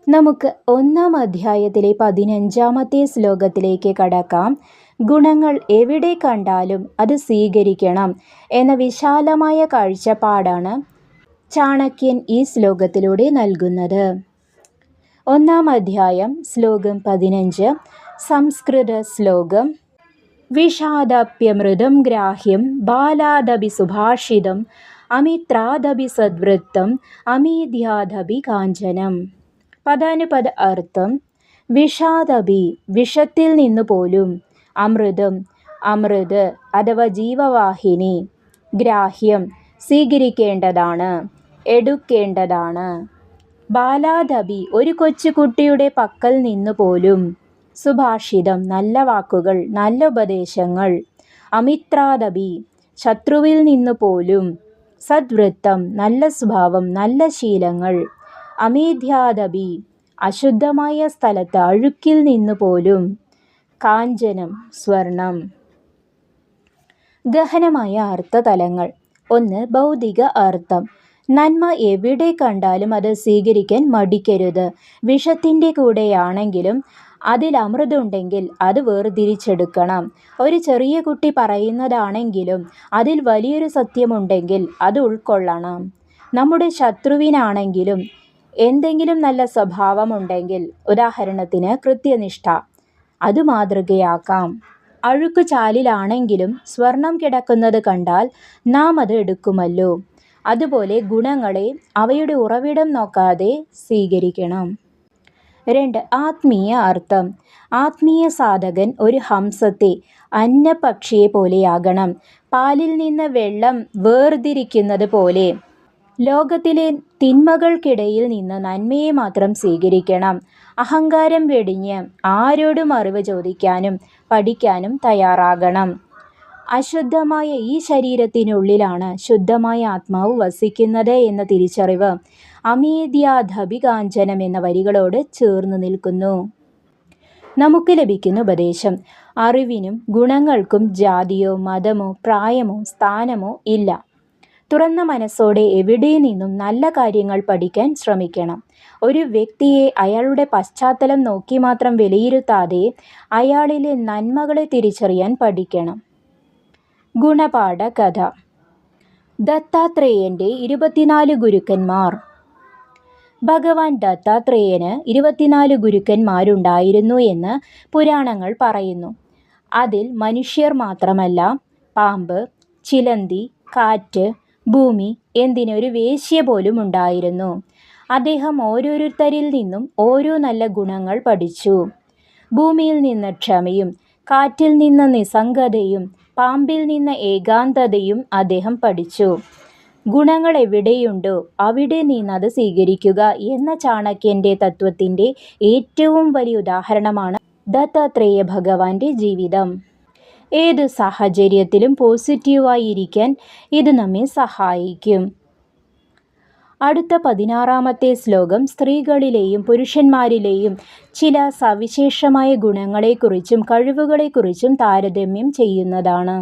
നമുക്ക് 1-ാം അധ്യായത്തിലെ 15-ാമത്തെ ശ്ലോകത്തിലേക്ക് കടക്കാം. ഗുണങ്ങൾ എവിടെ കണ്ടാലും അത് സ്വീകരിക്കണം എന്ന വിശാലമായ കാഴ്ചപ്പാടാണ് ചാണക്യൻ ഈ ശ്ലോകത്തിലൂടെ നൽകുന്നത്. 1-ാം അധ്യായം ശ്ലോകം 15. സംസ്കൃത ശ്ലോകം. വിഷാദപ്യമൃതം ഗ്രാഹ്യം ബാലാദപി സുഭാഷിതം അമിത്രാദപി സദ്വൃത്തം അമീദ്യാദപി കാഞ്ചനം. പദാനുപദ അർത്ഥം: വിഷാദപി വിഷത്തിൽ നിന്നു പോലും, അമൃതം അമൃത് അഥവാ ജീവവാഹിനി, ഗ്രാഹ്യം സ്വീകരിക്കേണ്ടതാണ്, എടുക്കേണ്ടതാണ്. ബാലാദപി ഒരു കൊച്ചുകുട്ടിയുടെ പക്കൽ നിന്നു പോലും, സുഭാഷിതം നല്ല വാക്കുകൾ, നല്ല ഉപദേശങ്ങൾ, അമിത്രാദപി ശത്രുവിൽ നിന്നു പോലും, സദ്വൃത്തം നല്ല സ്വഭാവം, നല്ല ശീലങ്ങൾ, അമീദ്യാദപി അശുദ്ധമായ സ്ഥലത്ത് അഴുക്കിൽ നിന്നു പോലും, കാഞ്ചനം സ്വർണം. ഗഹനമായ അർത്ഥതലങ്ങൾ. 1. ഭൗതിക അർത്ഥം. നന്മ എവിടെ കണ്ടാലും അത് സ്വീകരിക്കാൻ മടിക്കരുത്. വിഷത്തിൻ്റെ കൂടെയാണെങ്കിലും അതിൽ അമൃതുണ്ടെങ്കിൽ അത് വേർതിരിച്ചെടുക്കണം. ഒരു ചെറിയ കുട്ടി പറയുന്നതാണെങ്കിലും അതിൽ വലിയൊരു സത്യമുണ്ടെങ്കിൽ അത് ഉൾക്കൊള്ളണം. നമ്മുടെ ശത്രുവിനാണെങ്കിലും എന്തെങ്കിലും നല്ല സ്വഭാവമുണ്ടെങ്കിൽ, ഉദാഹരണത്തിന് കൃത്യനിഷ്ഠ, അത് മാതൃകയാക്കാം. അഴുക്ക് ചാലിലാണെങ്കിലും സ്വർണം കിടക്കുന്നത് കണ്ടാൽ നാം അത് എടുക്കുമല്ലോ. അതുപോലെ ഗുണങ്ങളെ അവയുടെ ഉറവിടം നോക്കാതെ സ്വീകരിക്കണം. 2. ആത്മീയ അർത്ഥം. ആത്മീയ സാധകൻ ഒരു ഹംസത്തെ, അന്നപക്ഷിയെ പോലെയാകണം. പാലിൽ നിന്ന് വെള്ളം വേർതിരിക്കുന്നത് പോലെ ലോകത്തിലെ തിന്മകൾക്കിടയിൽ നിന്ന് നന്മയെ മാത്രം സ്വീകരിക്കണം. അഹങ്കാരം വെടിഞ്ഞ് ആരോടും അറിവ് ചോദിക്കാനും പഠിക്കാനും തയ്യാറാകണം. അശുദ്ധമായ ഈ ശരീരത്തിനുള്ളിലാണ് ശുദ്ധമായ ആത്മാവ് വസിക്കുന്നത് എന്ന തിരിച്ചറിവ് അമീദ്യാദപി കാഞ്ചനം എന്ന വരികളോട് ചേർന്ന് നിൽക്കുന്നു. നമുക്ക് ലഭിക്കുന്ന ഉപദേശം: അറിവിനും ഗുണങ്ങൾക്കും ജാതിയോ മതമോ പ്രായമോ സ്ഥാനമോ ഇല്ല. തുറന്ന മനസ്സോടെ എവിടെ നിന്നും നല്ല കാര്യങ്ങൾ പഠിക്കാൻ ശ്രമിക്കണം. ഒരു വ്യക്തിയെ അയാളുടെ പശ്ചാത്തലം നോക്കി മാത്രം വിലയിരുത്താതെ അയാളിലെ നന്മകളെ തിരിച്ചറിയാൻ പഠിക്കണം. ഗുണപാഠ കഥ. ദത്താത്രേയൻ്റെ 24 ഗുരുക്കന്മാർ. ഭഗവാൻ ദത്താത്രേയന് 24 ഗുരുക്കന്മാരുണ്ടായിരുന്നു എന്ന് പുരാണങ്ങൾ പറയുന്നു. അതിൽ മനുഷ്യർ മാത്രമല്ല, പാമ്പ്, ചിലന്തി, കാറ്റ്, ഭൂമി, എന്തിനൊരു വേശ്യ പോലും ഉണ്ടായിരുന്നു. അദ്ദേഹം ഓരോരുത്തരിൽ നിന്നും ഓരോ നല്ല ഗുണങ്ങൾ പഠിച്ചു. ഭൂമിയിൽ നിന്ന് ക്ഷമയും, കാറ്റിൽ നിന്ന് നിസ്സംഗതയും, പാമ്പിൽ നിന്ന് ഏകാന്തതയും അദ്ദേഹം പഠിച്ചു. ഗുണങ്ങൾ എവിടെയുണ്ടോ അവിടെ നിന്നത് സ്വീകരിക്കുക എന്ന ചാണക്യൻ്റെ തത്വത്തിൻ്റെ ഏറ്റവും വലിയ ഉദാഹരണമാണ് ദത്താത്രേയ ഭഗവാന്റെ ജീവിതം. ഏത് സാഹചര്യത്തിലും പോസിറ്റീവായി ഇരിക്കാൻ ഇത് നമ്മെ സഹായിക്കും. അടുത്ത 16-ാമത്തെ ശ്ലോകം സ്ത്രീകളിലെയും പുരുഷന്മാരിലെയും ചില സവിശേഷമായ ഗുണങ്ങളെക്കുറിച്ചും കഴിവുകളെക്കുറിച്ചും താരതമ്യം ചെയ്യുന്നതാണ്.